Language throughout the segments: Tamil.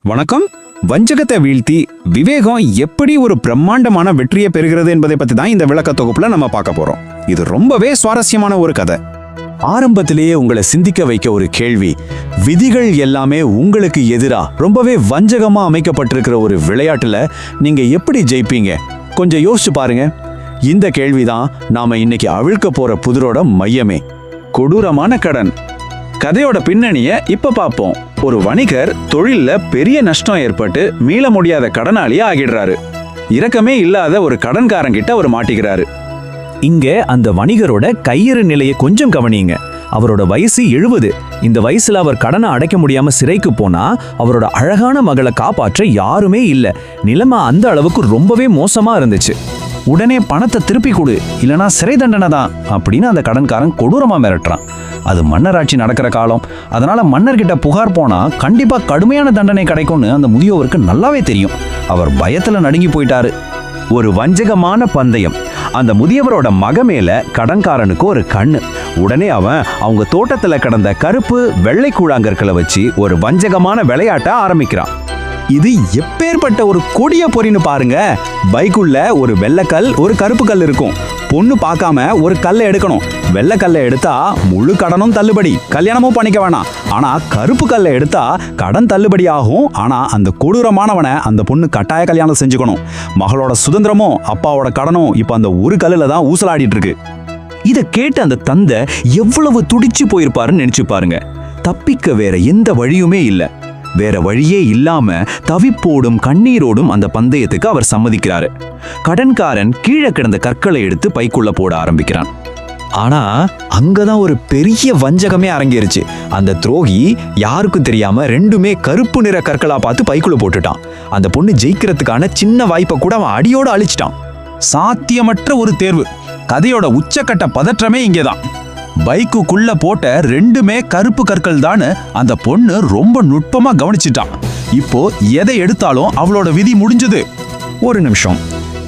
வணக்கம். வஞ்சகத்தை வீழ்த்தி விவேகம் எப்படி ஒரு பிரம்மாண்டமான வெற்றியை பெறுகிறது என்பதை பத்தி தான் இந்த விளக்க தொகுப்புல நம்ம பார்க்க போறோம். இது ரொம்பவே சுவாரஸ்யமான ஒரு கதை. ஆரம்பத்திலேயே உங்களை சிந்திக்க வைக்க ஒரு கேள்வி. விதிகள் எல்லாமே உங்களுக்கு எதிரா ரொம்பவே வஞ்சகமா அமைக்கப்பட்டிருக்கிற ஒரு விளையாட்டுல நீங்க எப்படி ஜெயிப்பீங்க? கொஞ்சம் யோசிச்சு பாருங்க. இந்த கேள்விதான் நாம இன்னைக்கு அவிழ்க்க போற புதிரோட மையமே. கொடூரமான கடன். கதையோட பின்னணிய இப்ப பார்ப்போம். ஒரு வணிகர் தொழில்ல பெரிய நஷ்டம் ஏற்பட்டு மீள முடியாத கடனாளியா ஆகிடுறாரு. இரக்கமே இல்லாத ஒரு கடன்காரங்கிட்ட அவர் மாட்டிக்கிறாரு. இங்க அந்த வணிகரோட கையிறு நிலையை கொஞ்சம் கவனிங்க. அவரோட வயசு 70. இந்த வயசுல அவர் கடனை அடைக்க முடியாம சிறைக்கு போனா அவரோட அழகான மகளை காப்பாற்ற யாருமே இல்ல. நிலைமை அந்த அளவுக்கு ரொம்பவே மோசமா இருந்துச்சு. உடனே பணத்தை திருப்பி கொடு, இல்லனா சிறை தண்டனை தான் அப்படின்னு அந்த கடன்காரன் கொடூரமா மிரட்டுறான். அது மன்னராட்சி நடக்கிற காலம். அதனால மன்னர்கிட்ட புகார் போனா கண்டிப்பா கடுமையான தண்டனை கிடைக்கும்னு அந்த முதியவருக்கு நல்லாவே தெரியும். அவர் பயத்துல நடுங்கி போயிட்டாரு. ஒரு வஞ்சகமான பந்தயம். அந்த முதியவரோட மக மேல கடன்காரனுக்கு ஒரு கண்ணு. உடனே அவன் அவங்க தோட்டத்துல கிடந்த கருப்பு வெள்ளை கூழாங்கற்களை வச்சு ஒரு வஞ்சகமான விளையாட்ட ஆரம்பிக்கிறான். இது எப்பேற்பட்ட ஒரு கொடிய பொறின்னு பாருங்க. பைக்குள்ள ஒரு வெள்ளைக்கல் ஒரு கருப்பு கல் இருக்கும். பொண்ணு பார்க்காம ஒரு கல்லை எடுக்கணும். வெள்ளைக்கல்லை எடுத்தா முழு கடனும் தள்ளுபடி, கல்யாணமும் பண்ணிக்க வேணாம். ஆனா கருப்பு கல்லை எடுத்தா கடன் தள்ளுபடி ஆகும். ஆனா அந்த கொடூரமானவனை அந்த பொண்ணு கட்டாய கல்யாணம் செஞ்சுக்கணும். மகளோட சுதந்திரமும் அப்பாவோட கடனும் இப்ப அந்த ஒரு கல்லுல தான் ஊசலாடிட்டு இருக்கு. இதை கேட்டு அந்த தந்தை எவ்வளவு துடிச்சு போயிருப்பாருன்னு நினைச்சு பாருங்க. தப்பிக்க வேற எந்த வழியுமே இல்லை. வேற வழியே இல்லாம தவிப்போடும் கண்ணீரோடும் அந்த பந்தயத்துக்கு அவர் சம்மதிக்கிறாரு. கடன்காரன் கீழே கிடந்த கற்களை எடுத்து பைக்குள்ள போட ஆரம்பிக்கிறான். ஆனா அங்கதான் ஒரு பெரிய வஞ்சகமே அரங்கேறுச்சு. அந்த துரோகி யாருக்கும் தெரியாம ரெண்டுமே கருப்பு நிற கற்களா பார்த்து பைக்குள்ள போட்டுட்டான். அந்த பொண்ணு ஜெயிக்கிறதுக்கான சின்ன வாய்ப்பை கூட அவன் அடியோட அழிச்சிட்டான். சாத்தியமற்ற ஒரு தேர்வு. கதையோட உச்சக்கட்ட பதற்றமே இங்கேதான். பைக்குக்குள்ள போட்ட ரெண்டுமே கருப்பு கற்கள் தான் அந்த பொண்ணு ரொம்ப நுட்பமா கவனிச்சிட்டான். இப்போ எதை எடுத்தாலும் அவளோட விதி முடிஞ்சது. ஒரு நிமிஷம்,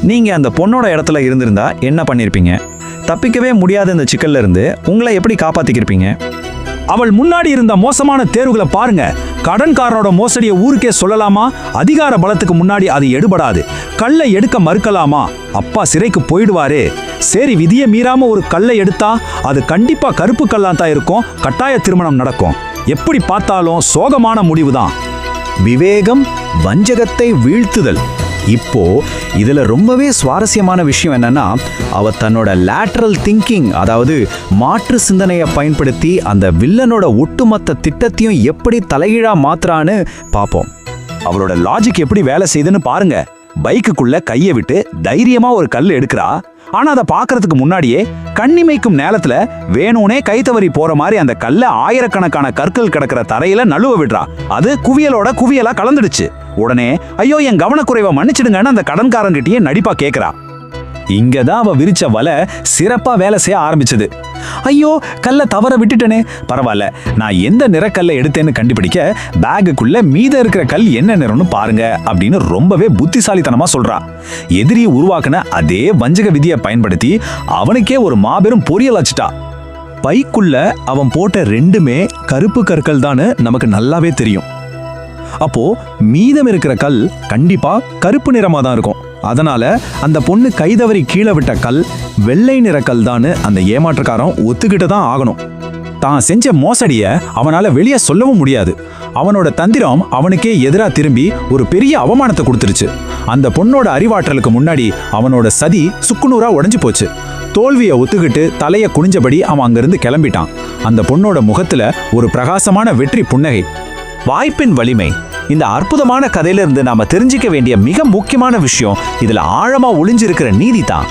நீங்க அந்த பொண்ணோட இடத்துல இருந்திருந்தா என்ன பண்ணிருப்பீங்க? தப்பிக்கவே முடியாத இந்த சிக்கல்ல இருந்து உங்களை எப்படி காப்பாத்திக்கிருப்பீங்க? அவள் முன்னாடி இருந்த மோசமான தேர்வுகளை பாருங்க. கடன்காரனோட மோசடியை ஊருக்கே சொல்லலாமா? அதிகார பலத்துக்கு முன்னாடி அது எடுபடாது. கல்லை எடுக்க மறுக்கலாமா? அப்பா சிறைக்கு போயிடுவாரு. சரி, விதியை மீறாம ஒரு கல்லை எடுத்தா அது கண்டிப்பா கருப்பு கல்லா தான் இருக்கும். கட்டாய திருமணம் நடக்கும். எப்படி பார்த்தாலும் சோகமான முடிவுதான். விவேகம், வஞ்சகத்தை வீழ்த்துதல். இப்போ இதுல ரொம்பவே சுவாரஸ்யமான விஷயம் என்னன்னா, அவ தன்னோட லேட்டரல் திங்கிங், அதாவது மாற்று சிந்தனையை பயன்படுத்தி அந்த வில்லனோட ஒட்டுமொத்த திட்டத்தையும் எப்படி தலைகீழா மாத்துறான்னு பார்ப்போம். அவளோட லாஜிக் எப்படி வேலை செய்யுதுன்னு பாருங்க. பைக்குக்குள்ள கையை விட்டு தைரியமா ஒரு கல் எடுக்கிறா. ஆனா அதை பாக்குறதுக்கு முன்னாடியே கண்ணிமைக்கும் நேரத்துல வேணும்னே கை தவறி போற மாதிரி அந்த கல்ல ஆயிரக்கணக்கான கற்கள் கிடக்கிற தரையில நழுவ விடுறா. அது குவியலோட குவியலா கலந்துடுச்சு. உடனே ஐயோ என் கவனக்குறைவை மன்னிச்சிடுங்கன்னு அந்த கடன்காரங்கிட்டயே நடிப்பா கேட்கிறா. இங்கதான் அவ விரிச்ச வலை சிறப்பா வேலை செய்ய ஆரம்பிச்சது. ஐயோ, கல்ல தவற விட்டுட்டனே, பரவாயில்ல, நான் எந்த நிறக்கல்லை எடுத்தேன்னு கண்டுபிடிக்க பேகுக்குள்ள மீத இருக்கிற கல் என்ன நிறம்னு பாருங்க அப்படின்னு ரொம்பவே புத்திசாலித்தனமா சொல்றா. எதிரியை உருவாக்குன அதே வஞ்சக விதியை பயன்படுத்தி அவனுக்கே ஒரு மாபெரும் பொறியல் வச்சுட்டா. பைக்குள்ள அவன் போட்ட ரெண்டுமே கருப்பு கற்கள் தான் நமக்கு நல்லாவே தெரியும். அப்போ மீதம் இருக்கிற கல் கண்டிப்பா கருப்பு நிறமா தான் இருக்கும். அதனால அந்த பொண்ணு கைதவறி கீழே விட்ட கல் வெள்ளை நிற கல் தான் அந்த ஏமாற்றுக்காரன் ஒத்துக்கிட்டு தான் ஆகணும். தான் செஞ்ச மோசடிய அவனால வெளியே சொல்லவும் முடியாது. அவனோட தந்திரம் அவனுக்கே எதிராக திரும்பி ஒரு பெரிய அவமானத்தை கொடுத்துருச்சு. அந்த பொண்ணோட அறிவாற்றலுக்கு முன்னாடி அவனோட சதி சுக்குநூறா உடைஞ்சு போச்சு. தோல்வியை ஒத்துக்கிட்டு தலையை குனிஞ்சபடி அவன் அங்கிருந்து கிளம்பிட்டான். அந்த பொண்ணோட முகத்துல ஒரு பிரகாசமான வெற்றி புன்னகை. வாய்ப்பின் வலிமை. இந்த அற்புதமான கதையில இருந்து நாம தெரிஞ்சிக்க வேண்டிய மிக முக்கியமான விஷயம், இதுல ஆழமா ஒளிஞ்சிருக்கிற நீதி தான்.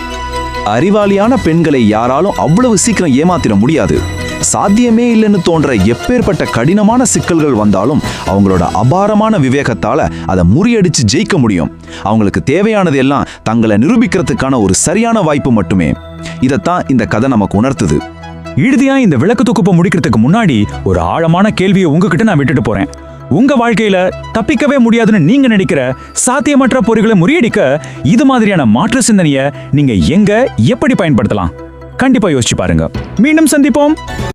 அறிவாளியான பெண்களை யாராலும் அவ்வளவு சீக்கிரம் ஏமாத்திட முடியாது. சாத்தியமே இல்லைன்னு தோன்ற எப்பேற்பட்ட கடினமான சிக்கல்கள் வந்தாலும் அவங்களோட அபாரமான விவேகத்தால அதை முறியடிச்சு ஜெயிக்க முடியும். அவங்களுக்கு தேவையானது எல்லாம் தங்களை நிரூபிக்கிறதுக்கான ஒரு சரியான வாய்ப்பு மட்டுமே. இதைத்தான் இந்த கதை நமக்கு உணர்த்துது. இறுதியா இந்த விளக்கு தொகுப்பை முடிக்கிறதுக்கு முன்னாடி ஒரு ஆழமான கேள்வியை உங்ககிட்ட நான் விட்டுட்டு போறேன். உங்க வாழ்க்கையில தப்பிக்கவே முடியாதுன்னு நீங்க நினைக்கிற சாத்தியமற்ற பொறிகளை முறியடிக்க இது மாதிரியான மாற்று சிந்தனையை நீங்க எங்க எப்படி பயன்படுத்தலாம்? கண்டிப்பா யோசிச்சு பாருங்க. மீண்டும் சந்திப்போம்.